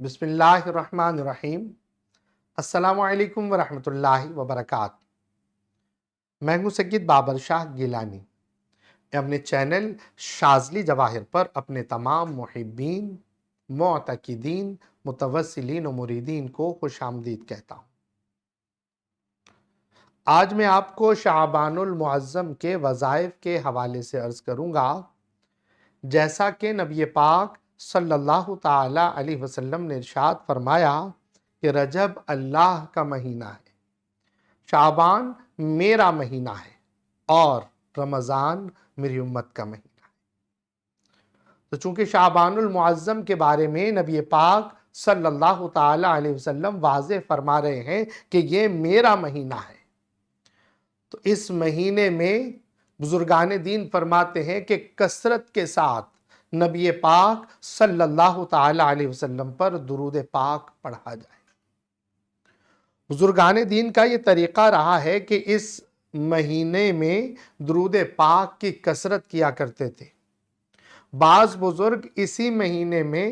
بسم اللہ الرحمن الرحیم۔ السلام علیکم ورحمۃ اللہ وبرکاتہ۔ میں ہوں سید بابر شاہ گیلانی۔ میں اپنے چینل شاذلی جواہر پر اپنے تمام محبین، معتقدین، متوسلین و مریدین کو خوش آمدید کہتا ہوں۔ آج میں آپ کو شعبان المعظم کے وظائف کے حوالے سے عرض کروں گا۔ جیسا کہ نبی پاک صلی اللہ تعالی علیہ وسلم نے ارشاد فرمایا کہ رجب اللہ کا مہینہ ہے، شعبان میرا مہینہ ہے اور رمضان میری امت کا مہینہ ہے۔ تو چونکہ شعبان المعظم کے بارے میں نبی پاک صلی اللہ تعالی علیہ وسلم واضح فرما رہے ہیں کہ یہ میرا مہینہ ہے، تو اس مہینے میں بزرگان دین فرماتے ہیں کہ کثرت کے ساتھ نبی پاک صلی اللہ تعالی علیہ وسلم پر درود پاک پڑھا جائے۔ بزرگان دین کا یہ طریقہ رہا ہے کہ اس مہینے میں درود پاک کی کثرت کیا کرتے تھے۔ بعض بزرگ اسی مہینے میں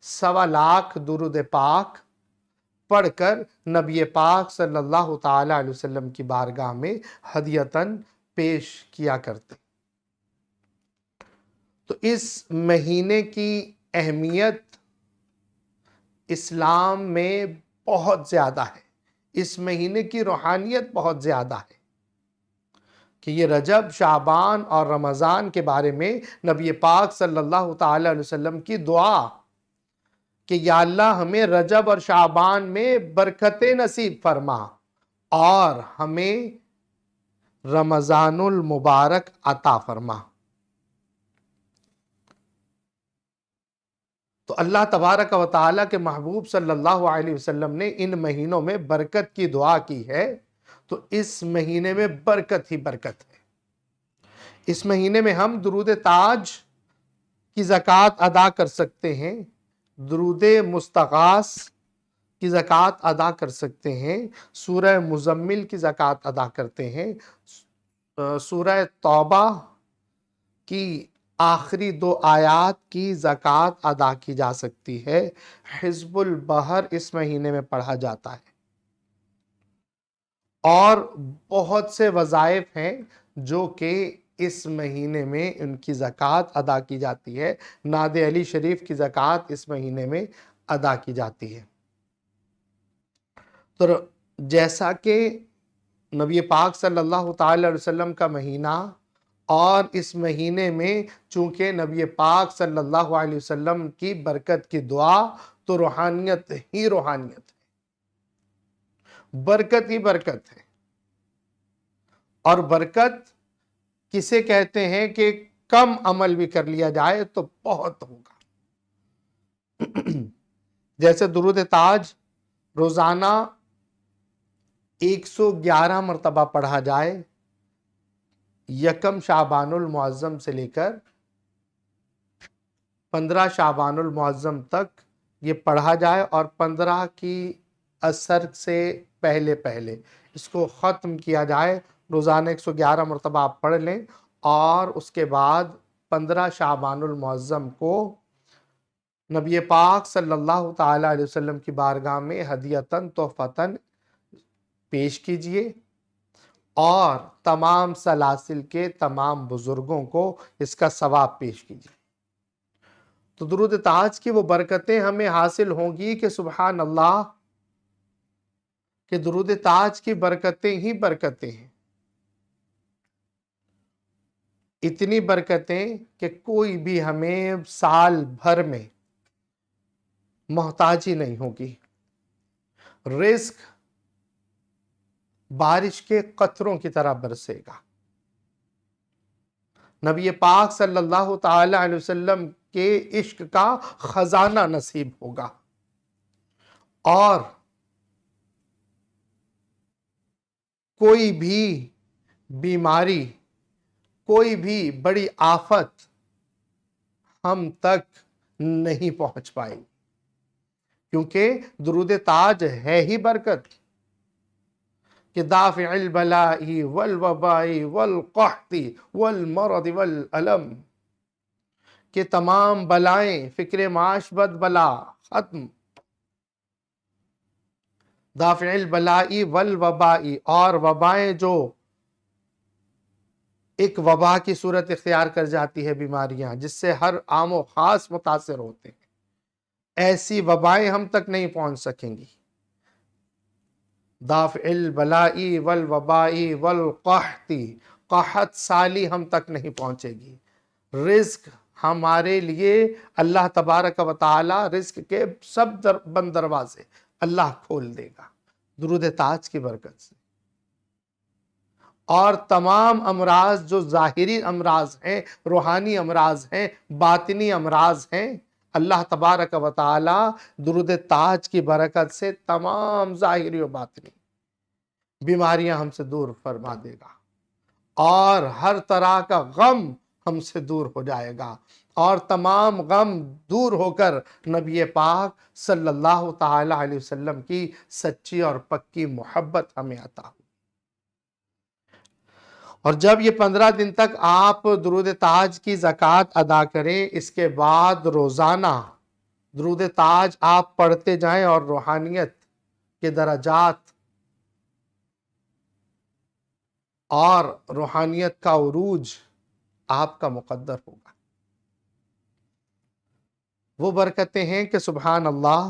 1.25 لاکھ درود پاک پڑھ کر نبی پاک صلی اللہ تعالی علیہ وسلم کی بارگاہ میں ہدیتاً پیش کیا کرتے۔ تو اس مہینے کی اہمیت اسلام میں بہت زیادہ ہے، اس مہینے کی روحانیت بہت زیادہ ہے کہ یہ رجب، شعبان اور رمضان کے بارے میں نبی پاک صلی اللہ تعالی علیہ وسلم کی دعا کہ یا اللہ ہمیں رجب اور شعبان میں برکتیں نصیب فرما اور ہمیں رمضان المبارک عطا فرما۔ تو اللہ تبارک و تعالیٰ کے محبوب صلی اللہ علیہ وسلم نے ان مہینوں میں برکت کی دعا کی ہے، تو اس مہینے میں برکت ہی برکت ہے۔ اس مہینے میں ہم درود تاج کی زکوٰۃ ادا کر سکتے ہیں، درود مستغاث کی زکوٰۃ ادا کر سکتے ہیں، سورہ مزمل کی زکوٰۃ ادا کرتے ہیں، سورہ توبہ کی آخری 2 آیات کی زکوٰۃ ادا کی جا سکتی ہے، حزب البحر اس مہینے میں پڑھا جاتا ہے، اور بہت سے وظائف ہیں جو کہ اس مہینے میں ان کی زکوٰۃ ادا کی جاتی ہے۔ ناد علی شریف کی زکوٰۃ اس مہینے میں ادا کی جاتی ہے۔ تو جیسا کہ نبی پاک صلی اللہ تعالی علیہ وسلم کا مہینہ، اور اس مہینے میں چونکہ نبی پاک صلی اللہ علیہ وسلم کی برکت کی دعا، تو روحانیت ہی روحانیت ہے، برکت ہی برکت ہے۔ اور برکت کسے کہتے ہیں کہ کم عمل بھی کر لیا جائے تو بہت ہوگا۔ جیسے درود تاج روزانہ 111 مرتبہ پڑھا جائے، یکم شعبان المعظم سے لے کر 15 شعبان المعظم تک یہ پڑھا جائے، اور 15 کی اثر سے پہلے اس کو ختم کیا جائے۔ روزانہ 111 مرتبہ آپ پڑھ لیں، اور اس کے بعد 15 شعبان المعظم کو نبی پاک صلی اللہ تعالی علیہ وسلم کی بارگاہ میں ہدیتاً تحفتاً پیش کیجئے، اور تمام سلاسل کے تمام بزرگوں کو اس کا ثواب پیش کیجئے۔ تو درود تاج کی وہ برکتیں ہمیں حاصل ہوں گی کہ سبحان اللہ، کہ درود تاج کی برکتیں ہی برکتیں ہیں، اتنی برکتیں کہ کوئی بھی ہمیں سال بھر میں محتاجی نہیں ہوگی۔ رزق بارش کے قطروں کی طرح برسے گا۔ نبی پاک صلی اللہ تعالی علیہ وسلم کے عشق کا خزانہ نصیب ہوگا، اور کوئی بھی بیماری، کوئی بھی بڑی آفت ہم تک نہیں پہنچ پائے، کیونکہ درود تاج ہے ہی برکت کہ دافع البلاء والوباء والقحط والمرض والالم، کہ تمام بلائیں، فکر معاش بد بلا ختم، دافع البلائی والوبائی، اور وبائیں جو ایک وبا کی صورت اختیار کر جاتی ہے، بیماریاں جس سے ہر عام و خاص متاثر ہوتے ہیں، ایسی وبائیں ہم تک نہیں پہنچ سکیں گی۔ دافع البلائی والوبائی والقحط، قحط سالی ہم تک نہیں پہنچے گی۔ رزق ہمارے لیے اللہ تبارک و تعالی رزق کے سب بند دروازے اللہ کھول دے گا درود تاج کی برکت سے۔ اور تمام امراض جو ظاہری امراض ہیں، روحانی امراض ہیں، باطنی امراض ہیں، اللہ تبارک و تعالی درود تاج کی برکت سے تمام ظاہری و باطنی بیماریاں ہم سے دور فرما دے گا، اور ہر طرح کا غم ہم سے دور ہو جائے گا، اور تمام غم دور ہو کر نبی پاک صلی اللہ تعالی علیہ وسلم کی سچی اور پکی محبت ہمیں عطا ہو۔ اور جب یہ 15 دن تک آپ درود تاج کی زکوٰۃ ادا کریں، اس کے بعد روزانہ درود تاج آپ پڑھتے جائیں، اور روحانیت کے درجات اور روحانیت کا عروج آپ کا مقدر ہوگا۔ وہ برکتیں ہیں کہ سبحان اللہ،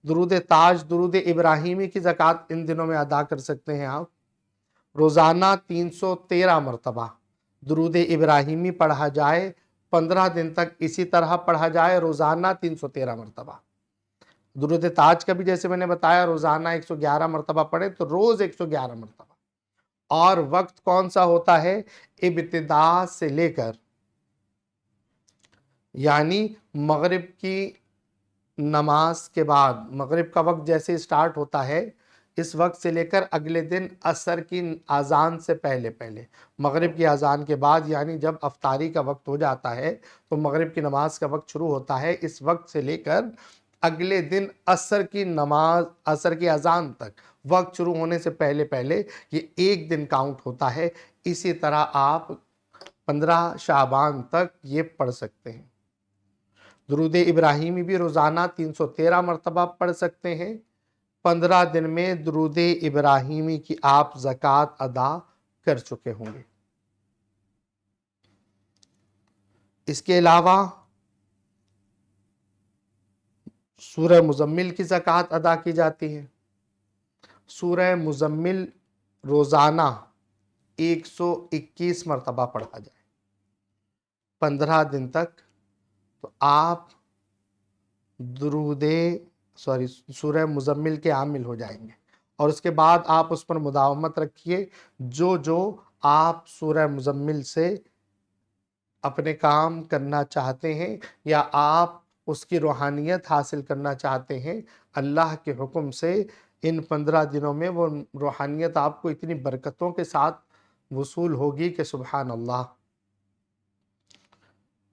درود تاج، درود ابراہیمی کی زکوٰۃ ان دنوں میں ادا کر سکتے ہیں آپ۔ روزانہ 313 مرتبہ درود ابراہیمی پڑھا جائے، 15 دن تک اسی طرح پڑھا جائے، روزانہ 313 مرتبہ۔ درود تاج کا بھی جیسے میں نے بتایا روزانہ 111 مرتبہ پڑھیں تو روز 111 مرتبہ۔ اور وقت کون سا ہوتا ہے؟ ابتدا سے لے کر، یعنی مغرب کی نماز کے بعد، مغرب کا وقت جیسے سٹارٹ ہوتا ہے، اس وقت سے لے کر اگلے دن عصر کی اذان سے پہلے مغرب کی اذان کے بعد، یعنی جب افطاری کا وقت ہو جاتا ہے تو مغرب کی نماز کا وقت شروع ہوتا ہے، اس وقت سے لے کر اگلے دن عصر کی نماز، عصر کی اذان تک، وقت شروع ہونے سے پہلے یہ ایک دن کاؤنٹ ہوتا ہے۔ اسی طرح آپ 15 شعبان تک یہ پڑھ سکتے ہیں۔ درود ابراہیمی بھی روزانہ 313 مرتبہ پڑھ سکتے ہیں۔ 15 دن میں درود ابراہیمی کی آپ زکوٰۃ ادا کر چکے ہوں گے۔ اس کے علاوہ سورہ مزمل کی زکوٰۃ ادا کی جاتی ہے۔ سورہ مزمل روزانہ 121 مرتبہ پڑھا جائے 15 دن تک، تو آپ سورہ مزمل کے عامل ہو جائیں گے۔ اور اس کے بعد آپ اس پر مداومت رکھیے، جو آپ سورہ مزمل سے اپنے کام کرنا چاہتے ہیں یا آپ اس کی روحانیت حاصل کرنا چاہتے ہیں، اللہ کے حکم سے ان 15 دنوں میں وہ روحانیت آپ کو اتنی برکتوں کے ساتھ وصول ہوگی کہ سبحان اللہ۔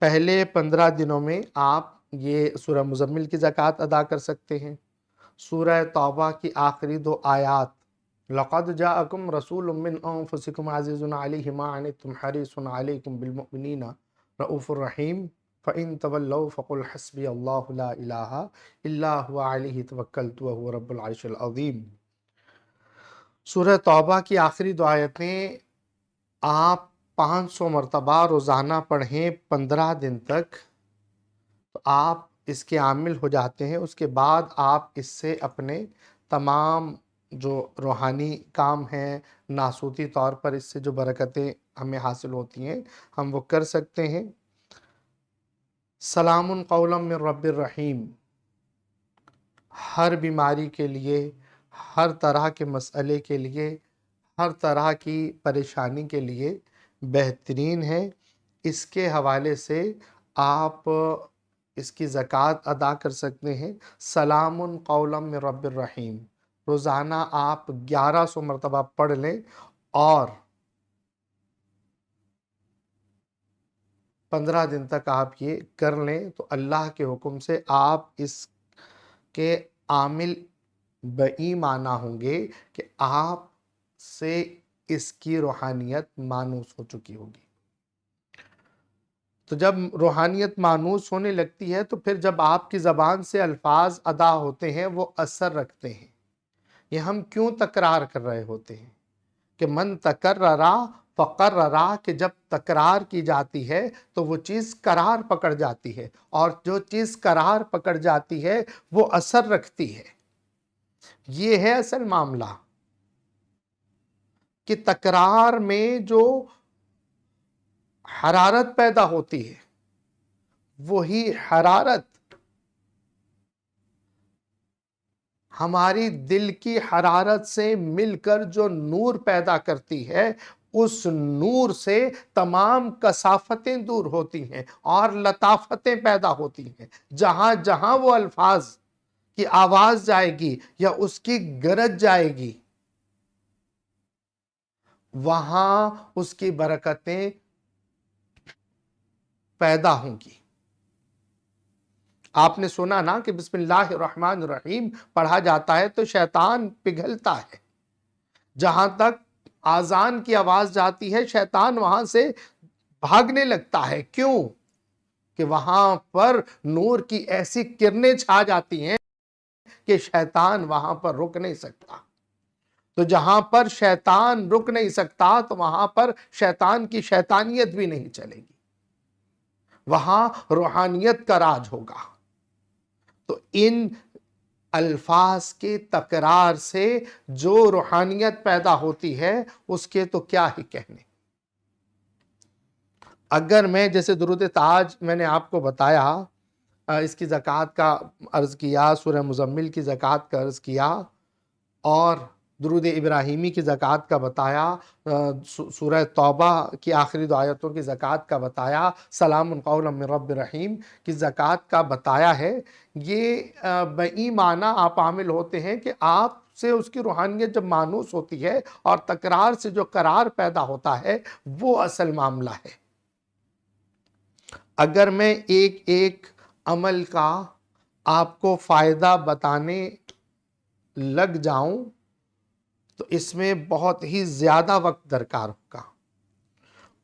پہلے 15 دنوں میں آپ یہ سورہ مزمل کی زکوٰۃ ادا کر سکتے ہیں۔ سورہ توبہ کی آخری 2 آیات، لَقَدْ جَاءَكُمْ رَسُولٌ مِّنْ أَنفُسِكُمْ عَزِيزٌ عَلَيْهِ مَا عَنِتُّمْ حَرِيصٌ عَلَيْكُمْ بِالْمُؤْمِنِينَ رَءُوفٌ رَحِيمٌ فَإِن تَوَلَّوْا فَقُلْ حَسْبِيَ اللَّهُ لَا إِلَٰهَ إِلَّا هُوَ عَلَيْهِ تَوَكَّلْتُ وَهُوَ رَبُّ الْعَرْشِ الْعَظِيمِ۔ سورہ توبہ کی آخری 2 آیتیں آپ 500 مرتبہ روزانہ پڑھیں 15 دن تک، تو آپ اس کے عامل ہو جاتے ہیں۔ اس کے بعد آپ اس سے اپنے تمام جو روحانی کام ہیں، ناسوتی طور پر اس سے جو برکتیں ہمیں حاصل ہوتی ہیں، ہم وہ کر سکتے ہیں۔ سلام قولا من رب الرحیم، ہر بیماری کے لیے، ہر طرح کے مسئلے کے لیے، ہر طرح کی پریشانی کے لیے بہترین ہے۔ اس کے حوالے سے آپ اس کی زکوٰۃ ادا کر سکتے ہیں۔ سلام قولا من رب الرحیم روزانہ آپ 1100 مرتبہ پڑھ لیں، اور 15 دن تک آپ یہ کر لیں تو اللہ کے حکم سے آپ اس کے عامل بئی معنی ہوں گے کہ آپ سے اس کی روحانیت مانوس ہو چکی ہوگی۔ تو جب روحانیت مانوس ہونے لگتی ہے تو پھر جب آپ کی زبان سے الفاظ ادا ہوتے ہیں وہ اثر رکھتے ہیں، یہ ہم کیوں تکرار کر رہے ہوتے ہیں کہ من تکررا فقررا، کہ جب تکرار کی جاتی ہے تو وہ چیز قرار پکڑ جاتی ہے، اور جو چیز قرار پکڑ جاتی ہے وہ اثر رکھتی ہے۔ یہ ہے اصل معاملہ کہ تکرار میں جو حرارت پیدا ہوتی ہے، وہی حرارت ہماری دل کی حرارت سے مل کر جو نور پیدا کرتی ہے، اس نور سے تمام کثافتیں دور ہوتی ہیں اور لطافتیں پیدا ہوتی ہیں۔ جہاں جہاں وہ الفاظ کی آواز جائے گی یا اس کی گرج جائے گی، وہاں اس کی برکتیں پیدا ہوں گی۔ آپ نے سنا نا کہ بسم اللہ الرحمن الرحیم پڑھا جاتا ہے تو شیطان پگھلتا ہے۔ جہاں تک آذان کی آواز جاتی ہے، شیطان وہاں سے بھاگنے لگتا ہے۔ کیوں؟ کہ وہاں پر نور کی ایسی کرنیں چھا جاتی ہیں کہ شیطان وہاں پر رک نہیں سکتا۔ تو جہاں پر شیطان رک نہیں سکتا تو وہاں پر شیطان کی شیطانیت بھی نہیں چلے گی، وہاں روحانیت کا راج ہوگا۔ تو ان الفاظ کے تکرار سے جو روحانیت پیدا ہوتی ہے اس کے تو کیا ہی کہنے۔ اگر میں جیسے درود تاج میں نے آپ کو بتایا، اس کی زکوٰۃ کا عرض کیا، سورہ مزمل کی زکوٰۃ کا عرض کیا، اور درود ابراہیمی کی زکوٰۃ کا بتایا، سورہ توبہ کی آخری 2 آیتوں کی زکوٰۃ کا بتایا، سلام قولا من رب رحیم کی زکوٰۃ کا بتایا ہے، یہ بئی معنی آپ عامل ہوتے ہیں کہ آپ سے اس کی روحانیت جب مانوس ہوتی ہے اور تکرار سے جو قرار پیدا ہوتا ہے وہ اصل معاملہ ہے۔ اگر میں ایک ایک عمل کا آپ کو فائدہ بتانے لگ جاؤں تو اس میں بہت ہی زیادہ وقت درکار ہوگا،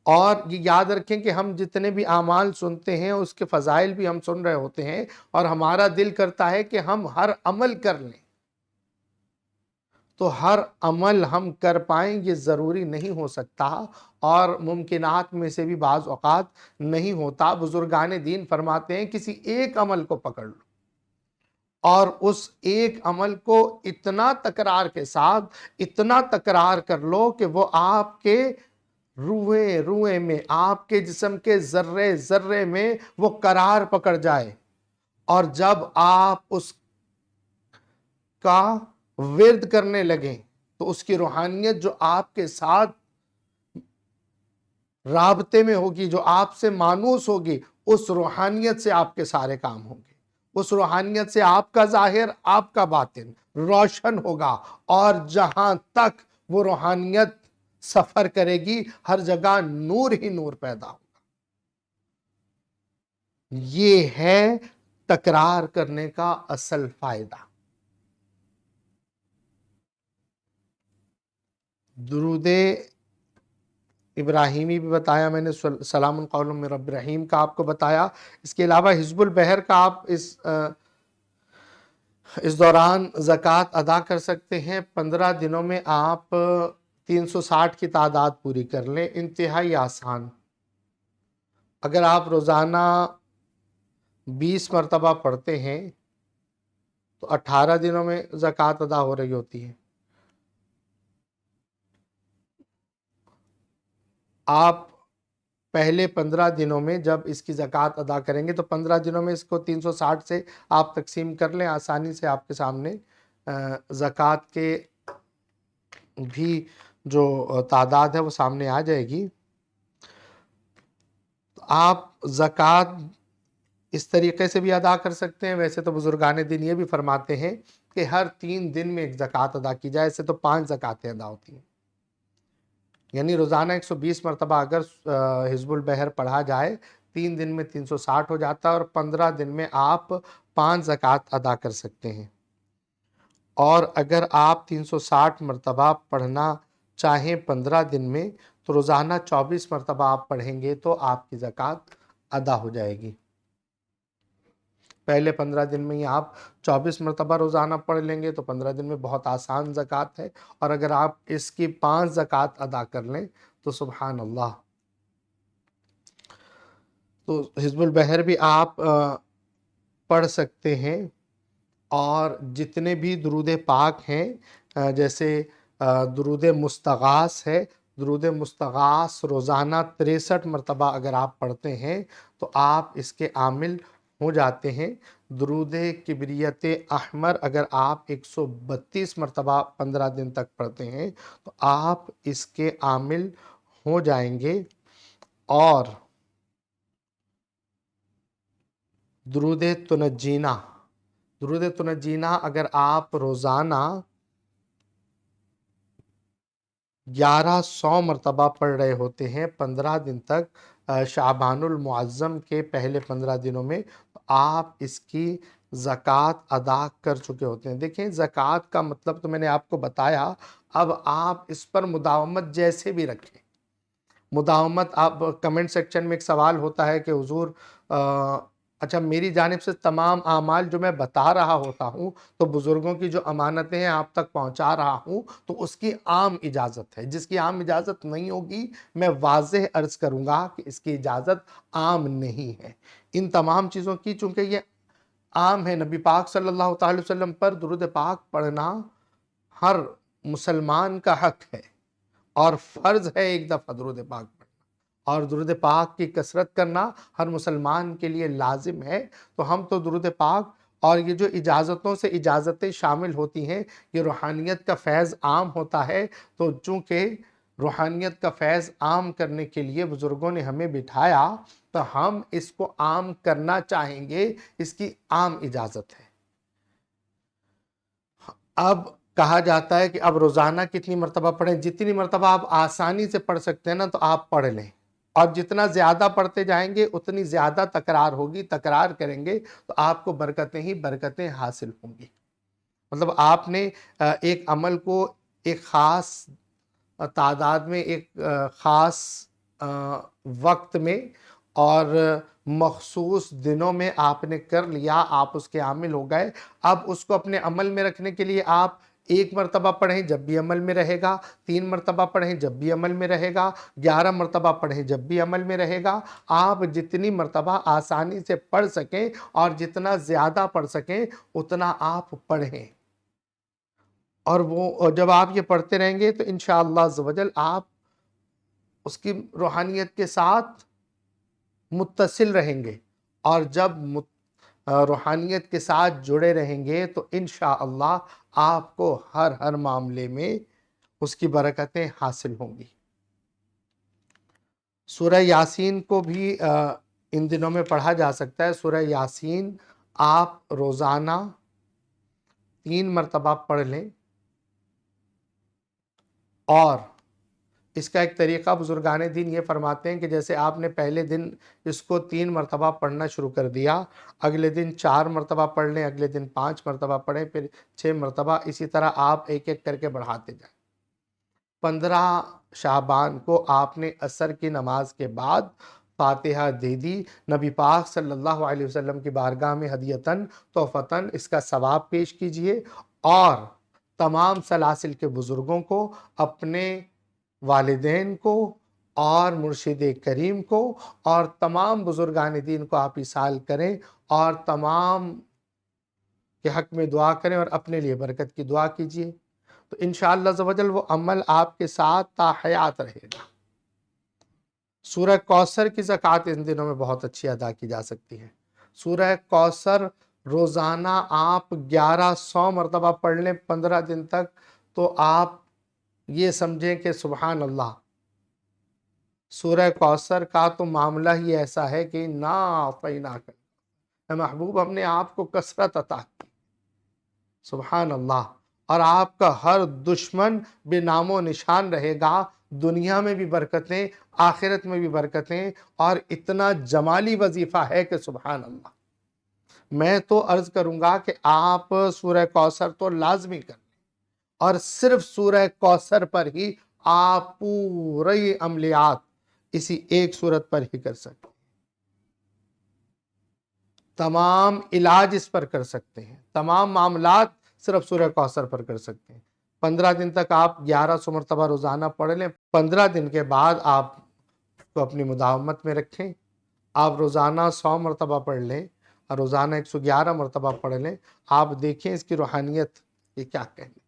اور یہ یاد رکھیں کہ ہم جتنے بھی اعمال سنتے ہیں اس کے فضائل بھی ہم سن رہے ہوتے ہیں، اور ہمارا دل کرتا ہے کہ ہم ہر عمل کر لیں، تو ہر عمل ہم کر پائیں یہ ضروری نہیں ہو سکتا، اور ممکنات میں سے بھی بعض اوقات نہیں ہوتا۔ بزرگان دین فرماتے ہیں کسی ایک عمل کو پکڑ لو اور اس ایک عمل کو اتنا تکرار کے ساتھ اتنا تکرار کر لو کہ وہ آپ کے روئے روئے میں، آپ کے جسم کے ذرے ذرے میں وہ قرار پکڑ جائے، اور جب آپ اس کا ورد کرنے لگیں تو اس کی روحانیت جو آپ کے ساتھ رابطے میں ہوگی، جو آپ سے مانوس ہوگی، اس روحانیت سے آپ کے سارے کام ہوں گے، اس روحانیت سے آپ کا ظاہر، آپ کا باطن روشن ہوگا، اور جہاں تک وہ روحانیت سفر کرے گی ہر جگہ نور ہی نور پیدا ہوگا۔ یہ ہے تکرار کرنے کا اصل فائدہ۔ درود ابراہیمی بھی بتایا میں نے، سلام قول من رب رحیم کا آپ کو بتایا، اس کے علاوہ حزب البحر کا آپ اس دوران زکوٰۃ ادا کر سکتے ہیں۔ 15 دنوں میں آپ 360 کی تعداد پوری کر لیں، انتہائی آسان۔ اگر آپ روزانہ 20 مرتبہ پڑھتے ہیں تو 18 دنوں میں زکوٰۃ ادا ہو رہی ہوتی ہے۔ آپ پہلے 15 دنوں میں جب اس کی زکوٰۃ ادا کریں گے تو 15 دنوں میں اس کو 360 سے آپ تقسیم کر لیں، آسانی سے آپ کے سامنے زکوٰۃ کے بھی جو تعداد ہے وہ سامنے آ جائے گی۔ آپ زکوٰۃ اس طریقے سے بھی ادا کر سکتے ہیں۔ ویسے تو بزرگان دین یہ بھی فرماتے ہیں کہ ہر 3 دن میں ایک زکوٰۃ ادا کی جائے، ایسے تو 5 زکوٰۃیں ادا ہوتی ہیں، یعنی روزانہ 120 مرتبہ اگر حزب البحر پڑھا جائے، 3 دن میں 360 ہو جاتا ہے، اور 15 دن میں آپ 5 زکوٰۃ ادا کر سکتے ہیں۔ اور اگر آپ 360 مرتبہ پڑھنا چاہیں 15 دن میں تو روزانہ 24 مرتبہ آپ پڑھیں گے تو آپ کی زکوٰۃ ادا ہو جائے گی۔ پہلے 15 دن میں ہی آپ 24 مرتبہ روزانہ پڑھ لیں گے تو 15 دن میں بہت آسان زکوٰۃ ہے، اور اگر آپ اس کی 5 زکوٰۃ ادا کر لیں تو سبحان اللہ۔ تو حزب البحر بھی آپ پڑھ سکتے ہیں، اور جتنے بھی درود پاک ہیں جیسے درود مستغاث ہے، درود مستغاث روزانہ 63 مرتبہ اگر آپ پڑھتے ہیں تو آپ اس کے عامل ہو جاتے ہیں۔ درود کبریت احمر اگر آپ 132 مرتبہ 15 دن تک پڑھتے ہیں تو آپ اس کے عامل ہو جائیں گے۔ اور درود تنجینا، درود تنجینا اگر آپ روزانہ 1100 مرتبہ پڑھ رہے ہوتے ہیں 15 دن تک شعبان المعظم کے پہلے 15 دنوں میں، تو آپ اس کی زکوٰۃ ادا کر چکے ہوتے ہیں۔ دیکھیں زکوٰۃ کا مطلب تو میں نے آپ کو بتایا، اب آپ اس پر مداومت جیسے بھی رکھیں۔ مداومت، آپ کمنٹ سیکشن میں ایک سوال ہوتا ہے کہ حضور اچھا میری جانب سے تمام اعمال جو میں بتا رہا ہوتا ہوں تو بزرگوں کی جو امانتیں ہیں آپ تک پہنچا رہا ہوں تو اس کی عام اجازت ہے، جس کی عام اجازت نہیں ہوگی میں واضح عرض کروں گا کہ اس کی اجازت عام نہیں ہے۔ ان تمام چیزوں کی چونکہ یہ عام ہے، نبی پاک صلی اللہ تعالی وسلم پر درود پاک پڑھنا ہر مسلمان کا حق ہے اور فرض ہے ایک دفعہ درود پاک پڑھنا، اور درود پاک کی کثرت کرنا ہر مسلمان کے لیے لازم ہے۔ تو ہم تو درود پاک اور یہ جو اجازتوں سے اجازتیں شامل ہوتی ہیں، یہ روحانیت کا فیض عام ہوتا ہے، تو چونکہ روحانیت کا فیض عام کرنے کے لیے بزرگوں نے ہمیں بٹھایا تو ہم اس کو عام کرنا چاہیں گے، اس کی عام اجازت ہے۔ اب کہا جاتا ہے کہ اب روزانہ کتنی مرتبہ پڑھیں؟ جتنی مرتبہ آپ آسانی سے پڑھ سکتے ہیں نا تو آپ پڑھ لیں، اور جتنا زیادہ پڑھتے جائیں گے اتنی زیادہ تکرار ہوگی، تکرار کریں گے تو آپ کو برکتیں ہی برکتیں حاصل ہوں گی۔ مطلب آپ نے ایک عمل کو ایک خاص تعداد میں، ایک خاص وقت میں اور مخصوص دنوں میں آپ نے کر لیا، آپ اس کے عامل ہو گئے۔ اب اس کو اپنے عمل میں رکھنے کے لیے آپ 1 مرتبہ پڑھیں جب بھی عمل میں رہے گا، 3 مرتبہ پڑھیں جب بھی عمل میں رہے گا، 11 مرتبہ پڑھیں جب بھی عمل میں رہے گا۔ آپ جتنی مرتبہ آسانی سے پڑھ سکیں اور جتنا زیادہ پڑھ سکیں اتنا آپ پڑھیں، اور وہ جب آپ یہ پڑھتے رہیں گے تو انشاءاللہ عز و جل آپ اس کی روحانیت کے ساتھ متصل رہیں گے، اور جب روحانیت کے ساتھ جڑے رہیں گے تو انشاءاللہ آپ کو ہر معاملے میں اس کی برکتیں حاصل ہوں گی۔ سورہ یاسین کو بھی ان دنوں میں پڑھا جا سکتا ہے۔ سورہ یاسین آپ روزانہ 3 مرتبہ پڑھ لیں، اور اس کا ایک طریقہ بزرگان دین یہ فرماتے ہیں کہ جیسے آپ نے پہلے دن اس کو 3 مرتبہ پڑھنا شروع کر دیا، اگلے دن 4 مرتبہ پڑھ لیں، اگلے دن 5 مرتبہ پڑھیں، پھر 6 مرتبہ، اسی طرح آپ ایک ایک کر کے بڑھاتے جائیں۔ 15 شعبان کو آپ نے عصر کی نماز کے بعد فاتحہ دے دی، نبی پاک صلی اللہ علیہ وسلم کی بارگاہ میں ہدیتاً تحفتاً اس کا ثواب پیش کیجئے، اور تمام سلاسل کے بزرگوں کو، اپنے والدین کو اور مرشد کریم کو اور تمام بزرگان دین کو آپ اصال کریں، اور تمام کے حق میں دعا کریں اور اپنے لیے برکت کی دعا کیجئے، تو انشاءاللہ عز و جل وہ عمل آپ کے ساتھ تا حیات رہے گا۔ سورہ کوثر کی زکوٰۃ ان دنوں میں بہت اچھی ادا کی جا سکتی ہے۔ سورہ کوثر روزانہ آپ 1100 مرتبہ پڑھ لیں 15 دن تک، تو آپ یہ سمجھیں کہ سبحان اللہ، سورہ کوثر کا تو معاملہ ہی ایسا ہے کہ نا فینا کر، اے محبوب ہم نے آپ کو کثرت عطا کی، سبحان اللہ، اور آپ کا ہر دشمن بے نام و نشان رہے گا، دنیا میں بھی برکتیں، آخرت میں بھی برکتیں، اور اتنا جمالی وظیفہ ہے کہ سبحان اللہ۔ میں تو عرض کروں گا کہ آپ سورہ کوثر تو لازمی کریں، اور صرف سورہ کوثر پر ہی آپ پورے عملیات اسی ایک سورت پر ہی کر سکتے۔ تمام علاج اس پر کر سکتے ہیں، تمام معاملات صرف سورہ کوثر پر کر سکتے ہیں۔ 15 دن تک آپ 1100 مرتبہ روزانہ پڑھ لیں، 15 دن کے بعد آپ کو اپنی مداومت میں رکھیں، آپ روزانہ 100 مرتبہ پڑھ لیں اور روزانہ 111 مرتبہ پڑھ لیں، آپ دیکھیں اس کی روحانیت یہ کیا کہنے۔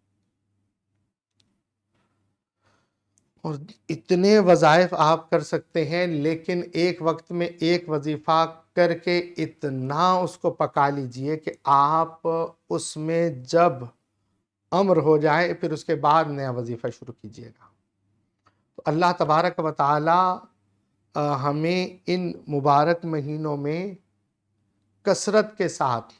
اور اتنے وظائف آپ کر سکتے ہیں، لیکن ایک وقت میں ایک وظیفہ کر کے اتنا اس کو پکا لیجئے کہ آپ اس میں جب امر ہو جائے پھر اس کے بعد نیا وظیفہ شروع کیجئے گا۔ تو اللہ تبارک و تعالی ہمیں ان مبارک مہینوں میں کثرت کے ساتھ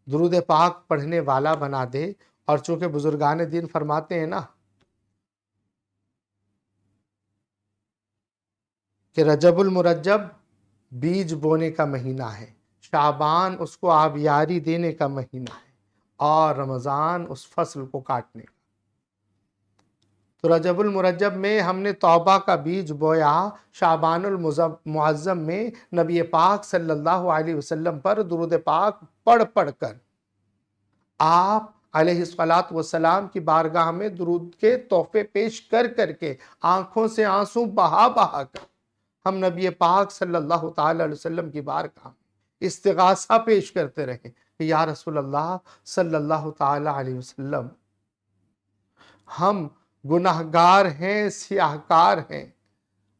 درود پاک پڑھنے والا بنا دے۔ اور چونکہ بزرگان دین فرماتے ہیں نا کہ رجب المرجب بیج بونے کا مہینہ ہے، شعبان اس کو آبیاری دینے کا مہینہ ہے، اور رمضان اس فصل کو کاٹنے کا۔ تو رجب المرجب میں ہم نے توبہ کا بیج بویا، شعبان المعظم میں نبی پاک صلی اللہ علیہ وسلم پر درود پاک پڑھ پڑھ کر آپ علیہ السلام کی بارگاہ میں درود کے تحفے پیش کر کر کے آنکھوں سے آنسو بہا بہا کر ہم نبی پاک صلی اللہ تعالی علیہ وسلم کی بارگاہ میں استغاثہ پیش کرتے رہے کہ یا رسول اللہ صلی اللہ تعالی علیہ وسلم، ہم گناہگار ہیں، سیاہکار ہیں،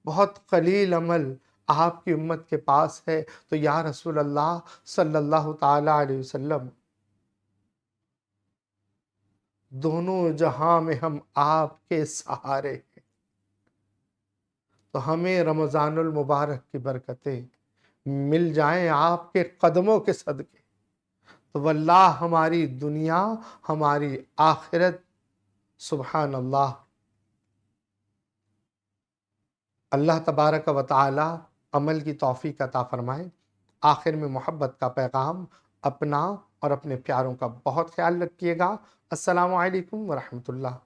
بہت قلیل عمل آپ کی امت کے پاس ہے، تو یا رسول اللہ صلی اللہ تعالی علیہ وسلم، دونوں جہاں میں ہم آپ کے سہارے ہیں، تو ہمیں رمضان المبارک کی برکتیں مل جائیں آپ کے قدموں کے صدقے، تو واللہ ہماری دنیا ہماری آخرت، سبحان اللہ۔ اللہ تبارک و تعالی عمل کی توفیق عطا فرمائے۔ آخر میں محبت کا پیغام، اپنا اور اپنے پیاروں کا بہت خیال رکھیے گا۔ السلام علیکم ورحمۃ اللہ۔